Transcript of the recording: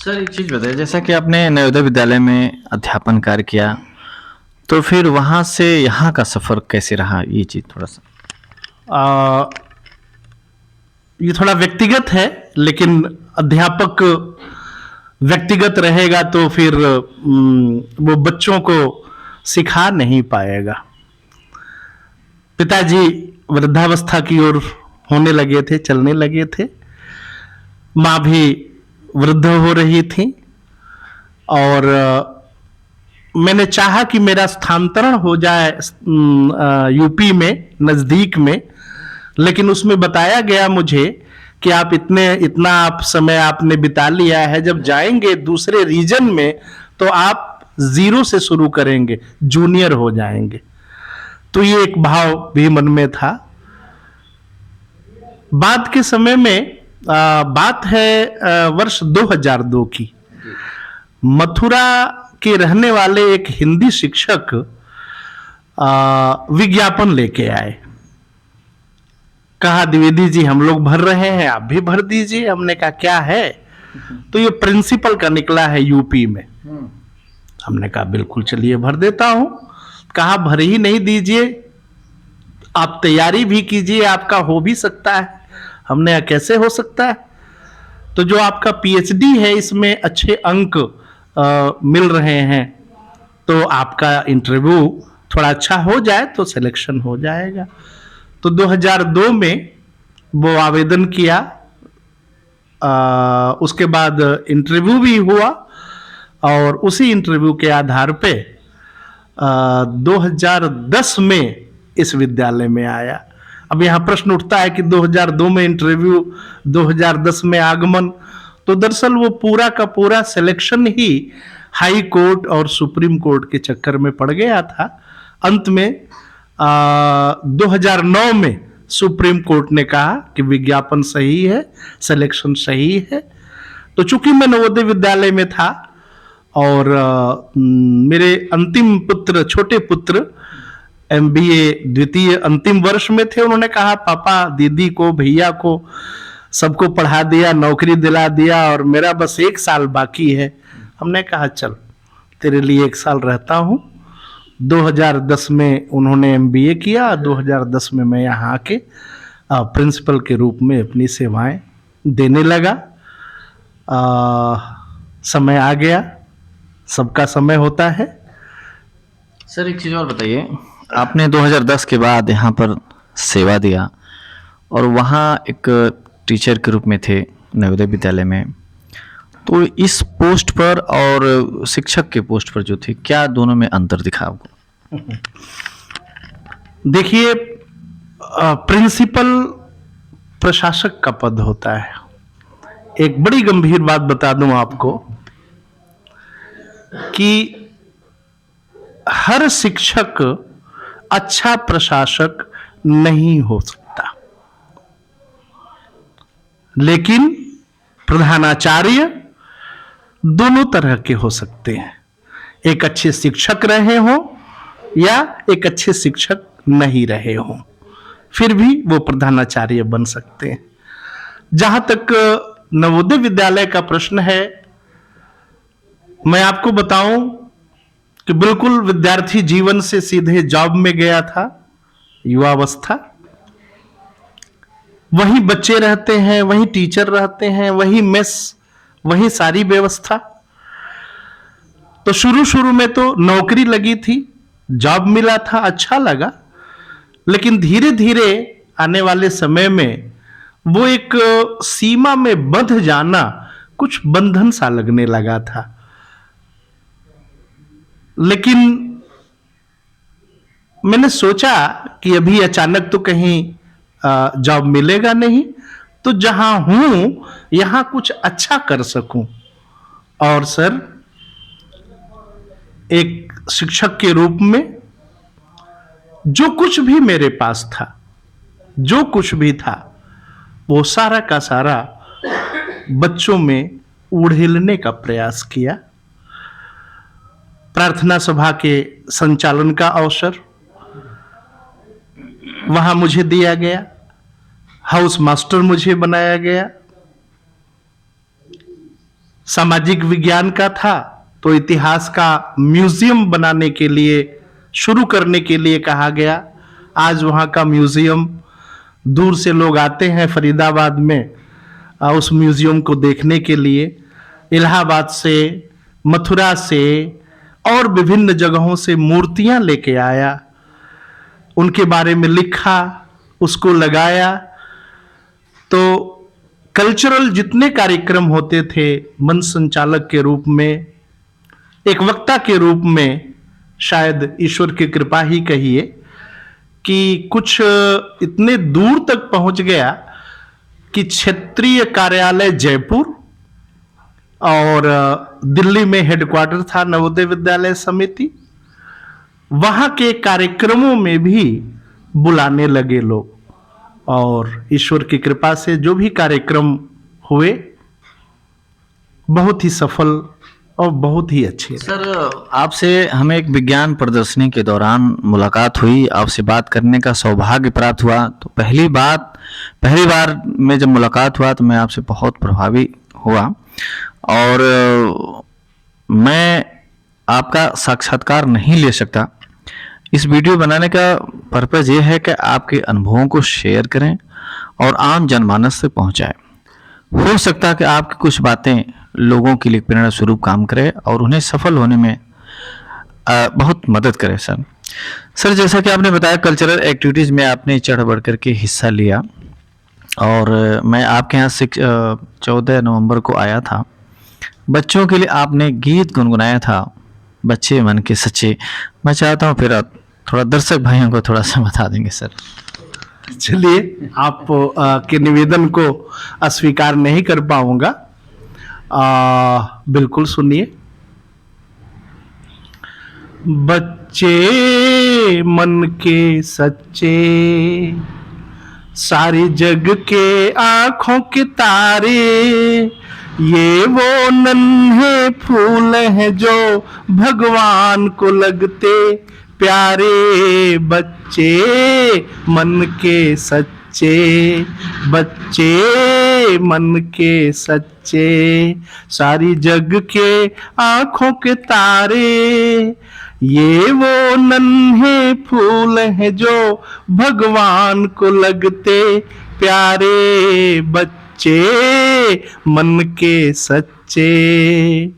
Sir एक चीज़ बताइए, जैसा कि आपने नवोदय विद्यालय में अध्यापन कार्य किया, तो फिर वहाँ से यहाँ का सफ़र कैसे रहा? ये चीज़ थोड़ा-सा। आ, ये थोड़ा व्यक्तिगत है, लेकिन अध्यापक व्यक्तिगत रहेगा तो फिर वो बच्चों को सिखा नहीं पाएगा। पिताजी वृद्धावस्था की ओर होने लगे थे, चलने लगे थे। माँ भी वृद्ध हो रही थी और मैंने चाहा कि मेरा स्थानांतरण हो जाए यूपी में, नज़दीक में। लेकिन उसमें बताया गया मुझे कि आप इतना आप समय आपने बिता लिया है, जब जाएंगे दूसरे रीजन में तो आप जीरो से शुरू करेंगे, जूनियर हो जाएंगे। तो ये एक भाव भी मन में था। बाद के समय में बात है वर्ष 2002 की। मथुरा के रहने वाले एक हिंदी शिक्षक विज्ञापन लेके आए। कहा, द्विवेदी जी हम लोग भर रहे हैं, आप भी भर दीजिए। हमने कहा क्या है? तो ये प्रिंसिपल का निकला है यूपी में। हमने कहा बिल्कुल, चलिए भर देता हूं। कहा भर ही नहीं दीजिए, आप तैयारी भी कीजिए, आपका हो भी सकता है। हमने कहा कैसे हो सकता है? तो जो आपका पीएचडी है इसमें अच्छे अंक मिल रहे हैं, तो आपका इंटरव्यू थोड़ा अच्छा हो जाए तो सिलेक्शन हो जाएगा। तो 2002 में वो आवेदन किया। उसके बाद इंटरव्यू भी हुआ और उसी इंटरव्यू के आधार पे 2010 में इस विद्यालय में आया। अब यहाँ प्रश्न उठता है कि 2002 में इंटरव्यू, 2010 में आगमन। तो दरअसल वो पूरा का पूरा सिलेक्शन ही हाई कोर्ट और सुप्रीम कोर्ट के चक्कर में पड़ गया था। अंत में 2009 में सुप्रीम कोर्ट ने कहा कि विज्ञापन सही है, सिलेक्शन सही है। तो चूंकि मैं नवोदय विद्यालय में था और मेरे अंतिम पुत्र, छोटे पुत्र एमबीए द्वितीय अंतिम वर्ष में थे, उन्होंने कहा पापा दीदी को, भैया को, सबको पढ़ा दिया, नौकरी दिला दिया और मेरा बस 1 साल बाकी है। हमने कहा चल तेरे लिए 1 साल रहता हूँ। 2010 में उन्होंने एमबीए किया, 2010 में मैं यहाँ आके प्रिंसिपल के रूप में अपनी सेवाएं देने लगा। समय आ गया, सबका समय होता है। सर एक चीज़ और बताइए, आपने 2010 के बाद यहाँ पर सेवा दिया और वहाँ एक टीचर के रूप में थे नवोदय विद्यालय में, तो इस पोस्ट पर और शिक्षक के पोस्ट पर जो थे, क्या दोनों में अंतर दिखा आपको? देखिए, प्रिंसिपल प्रशासक का पद होता है। एक बड़ी गंभीर बात बता दूं आपको कि हर शिक्षक अच्छा प्रशासक नहीं हो सकता, लेकिन प्रधानाचार्य दोनों तरह के हो सकते हैं। एक अच्छे शिक्षक रहे हो या एक अच्छे शिक्षक नहीं रहे हो, फिर भी वो प्रधानाचार्य बन सकते हैं। जहां तक नवोदय विद्यालय का प्रश्न है, मैं आपको बताऊं कि बिल्कुल विद्यार्थी जीवन से सीधे जॉब में गया था, युवावस्था। वहीं बच्चे रहते हैं, वहीं टीचर रहते हैं, वहीं मेस, वहीं सारी व्यवस्था। तो शुरू शुरू में तो नौकरी लगी थी, जॉब मिला था, अच्छा लगा। लेकिन धीरे धीरे आने वाले समय में वो एक सीमा में बंध जाना कुछ बंधन सा लगने लगा था। लेकिन मैंने सोचा कि अभी अचानक तो कहीं जॉब मिलेगा नहीं, तो जहां हूं यहां कुछ अच्छा कर सकूं। और सर, एक शिक्षक के रूप में जो कुछ भी मेरे पास था, जो कुछ भी था, वो सारा का सारा बच्चों में उड़ेलने का प्रयास किया। प्रार्थना सभा के संचालन का अवसर वहां मुझे दिया गया, हाउस मास्टर मुझे बनाया गया। सामाजिक विज्ञान का था तो इतिहास का म्यूजियम बनाने के लिए, शुरू करने के लिए कहा गया। आज वहाँ का म्यूजियम, दूर से लोग आते हैं फरीदाबाद में उस म्यूजियम को देखने के लिए। इलाहाबाद से, मथुरा से और विभिन्न जगहों से मूर्तियां लेके आया, उनके बारे में लिखा, उसको लगाया। तो कल्चरल जितने कार्यक्रम होते थे, मंच संचालक के रूप में, एक वक्ता के रूप में, शायद ईश्वर की कृपा ही कहिए कि कुछ इतने दूर तक पहुंच गया कि क्षेत्रीय कार्यालय जयपुर और दिल्ली में हेडक्वार्टर था नवोदय विद्यालय समिति, वहां के कार्यक्रमों में भी बुलाने लगे लोग। और ईश्वर की कृपा से जो भी कार्यक्रम हुए बहुत ही सफल और बहुत ही अच्छे। सर, आपसे हमें एक विज्ञान प्रदर्शनी के दौरान मुलाकात हुई, आपसे बात करने का सौभाग्य प्राप्त हुआ। तो पहली बार में जब मुलाकात हुआ तो मैं आपसे बहुत प्रभावित हुआ और मैं आपका साक्षात्कार नहीं ले सकता। इस वीडियो बनाने का पर्पज़ ये है कि आपके अनुभवों को शेयर करें और आम जनमानस से पहुंचाएं। हो सकता है कि आपकी कुछ बातें लोगों के लिए प्रेरणा स्वरूप काम करे और उन्हें सफल होने में बहुत मदद करे। सर, जैसा कि आपने बताया, कल्चरल एक्टिविटीज़ में आपने चढ़ बढ़ करके हिस्सा लिया और मैं आपके यहाँ से 14 नवंबर को आया था। बच्चों के लिए आपने गीत गुनगुनाया था, बच्चे मन के सच्चे। मैं चाहता हूँ फिर आप थोड़ा दर्शक भाइयों को थोड़ा सा बता देंगे सर। चलिए, आप के निवेदन को अस्वीकार नहीं कर पाऊंगा। बिल्कुल सुनिए। बच्चे मन के सच्चे, सारे जग के आंखों के तारे, ये वो नन्हे फूल हैं जो भगवान को लगते प्यारे। बच्चे मन के सच्चे, बच्चे मन के सच्चे, सारी जग के आंखों के तारे, ये वो नन्हे फूल हैं जो भगवान को लगते प्यारे। बच्चे मन के सच्चे।